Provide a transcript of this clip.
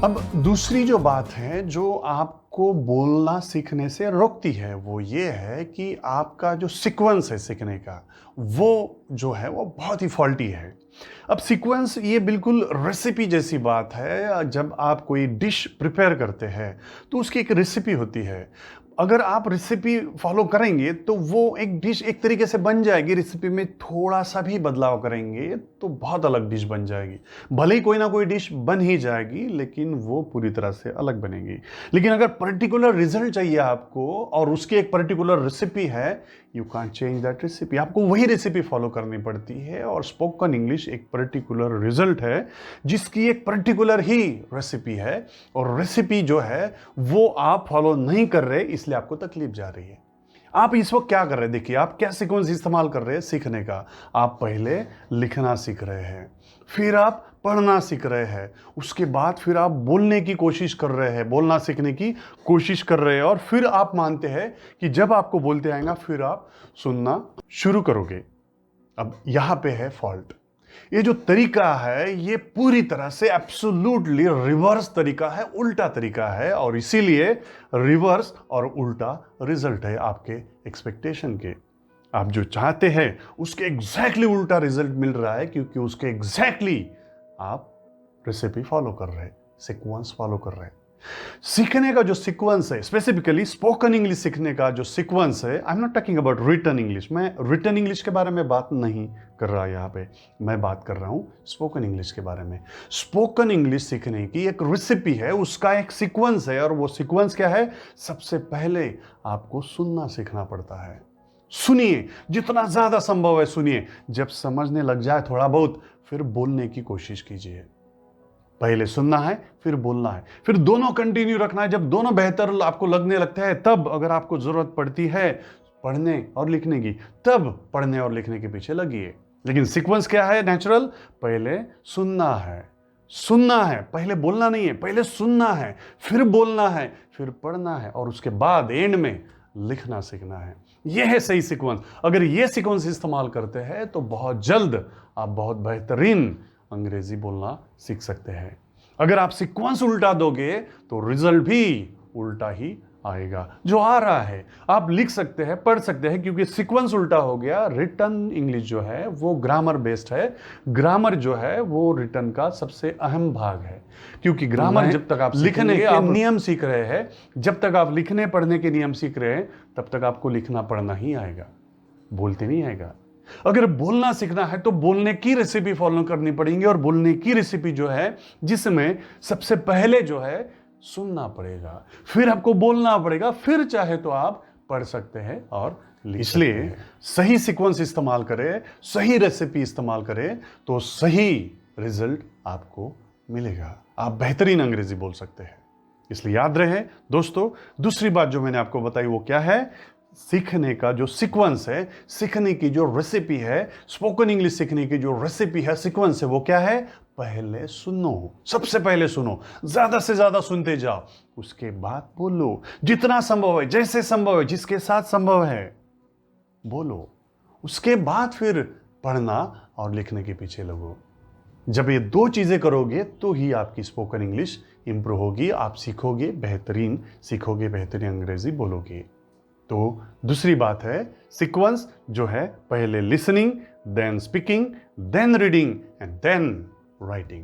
अब दूसरी जो बात है जो आपको बोलना सीखने से रोकती है वो ये है कि आपका जो सीक्वेंस है सीखने का वो जो है वो बहुत ही फॉल्टी है। अब सीक्वेंस ये बिल्कुल रेसिपी जैसी बात है। जब आप कोई डिश प्रिपेयर करते हैं तो उसकी एक रेसिपी होती है। अगर आप रेसिपी फॉलो करेंगे तो वो एक डिश एक तरीके से बन जाएगी। रेसिपी में थोड़ा सा भी बदलाव करेंगे तो बहुत अलग डिश बन जाएगी। भले ही कोई ना कोई डिश बन ही जाएगी लेकिन वो पूरी तरह से अलग बनेगी। लेकिन अगर पर्टिकुलर रिजल्ट चाहिए आपको और उसकी एक पर्टिकुलर रेसिपी है, you can't change that recipe. आपको वही रेसिपी फॉलो करनी पड़ती है। और स्पोकन इंग्लिश एक पर्टिकुलर रिजल्ट है जिसकी एक पर्टिकुलर ही रेसिपी है। और रेसिपी जो है वो आप फॉलो नहीं कर रहे, इसलिए आपको तकलीफ जा रही है। आप इस वक्त क्या कर रहे हैं? देखिए आप क्या सीक्वेंस इस्तेमाल कर रहे हैं सीखने का। आप पहले लिखना सीख रहे हैं, फिर आप पढ़ना सीख रहे हैं, उसके बाद फिर आप बोलने की कोशिश कर रहे हैं, बोलना सीखने की कोशिश कर रहे हैं, और फिर आप मानते हैं कि जब आपको बोलते आएगा फिर आप सुनना शुरू करोगे। अब यहां पे है फॉल्ट। ये जो तरीका है ये पूरी तरह से एब्सोल्युटली रिवर्स तरीका है, उल्टा तरीका है। और इसीलिए रिवर्स और उल्टा रिजल्ट है आपके एक्सपेक्टेशन के। आप जो चाहते हैं उसके एग्जैक्टली उल्टा रिजल्ट मिल रहा है क्योंकि उसके एग्जैक्टली आप रेसिपी फॉलो कर रहे हैं, सीक्वेंस फॉलो कर रहे हैं। सीखने का जो सीक्वेंस है, स्पेसिफिकली स्पोकन इंग्लिश सीखने का जो सीक्वेंस है, I am not talking about written English. मैं रिटन इंग्लिश के बारे में बात नहीं कर रहा यहाँ पे, मैं बात कर रहा हूं स्पोकन इंग्लिश के बारे में। स्पोकन इंग्लिश सीखने की एक रेसिपी है, उसका एक सीक्वेंस है। और वो सीक्वेंस क्या है? सबसे पहले आपको सुनना सीखना पड़ता है। सुनिए, जितना ज्यादा संभव है सुनिए। जब समझने लग जाए थोड़ा बहुत, फिर बोलने की कोशिश कीजिए। पहले सुनना है फिर बोलना है, फिर दोनों कंटिन्यू रखना है। जब दोनों बेहतर आपको लगने लगता है तब अगर आपको जरूरत पड़ती है पढ़ने और लिखने की, तब पढ़ने और लिखने के पीछे लगिए। लेकिन सीक्वेंस क्या है? नेचुरल, पहले सुनना है, सुनना है, पहले बोलना नहीं है। पहले सुनना है, फिर बोलना है, फिर पढ़ना है, और उसके बाद एंड में लिखना सीखना है। यह है सही सीक्वेंस। अगर यह सीक्वेंस इस्तेमाल करते हैं तो बहुत जल्द आप बहुत बेहतरीन अंग्रेजी बोलना सीख सकते हैं। अगर आप सीक्वेंस उल्टा दोगे तो रिजल्ट भी उल्टा ही आएगा। जो आ रहा है आप लिख सकते हैं, पढ़ सकते हैं, क्योंकि सीक्वेंस उल्टा हो गया। रिटन इंग्लिश जो है वो ग्रामर बेस्ड है। ग्रामर जो है वो रिटन का सबसे अहम भाग है, क्योंकि ग्रामर जब तक आप लिखने के नियम सीख रहे हैं, जब तक आप लिखने पढ़ने के नियम सीख रहे हैं, तब तक आपको लिखना पढ़ना ही आएगा, बोलते नहीं आएगा। अगर बोलना सीखना है तो बोलने की रेसिपी फॉलो करनी पड़ेगी। और बोलने की रेसिपी जो है जिसमें सबसे पहले जो है सुनना पड़ेगा, फिर आपको बोलना पड़ेगा, फिर चाहे तो आप पढ़ सकते हैं और लिख सकते हैं। इसलिए सही सीक्वेंस इस्तेमाल करें, सही रेसिपी इस्तेमाल करें तो सही रिजल्ट आपको मिलेगा। आप बेहतरीन अंग्रेजी बोल सकते हैं। इसलिए याद रहे दोस्तों, दूसरी बात जो मैंने आपको बताई वो क्या है? सीखने का जो सीक्वेंस है, सीखने की जो रेसिपी है, स्पोकन इंग्लिश सीखने की जो रेसिपी है, सीक्वेंस है, वो क्या है? पहले सुनो, सबसे पहले सुनो, ज्यादा से ज्यादा सुनते जाओ, उसके बाद बोलो। जितना संभव है, जैसे संभव है, जिसके साथ संभव है बोलो। उसके बाद फिर पढ़ना और लिखने के पीछे लगो। जब ये दो चीजें करोगे तो ही आपकी स्पोकन इंग्लिश इंप्रूव होगी। आप सीखोगे, बेहतरीन सीखोगे, बेहतरीन अंग्रेजी बोलोगे। तो दूसरी बात है सीक्वेंस जो है, पहले listening, then speaking, then reading and then writing.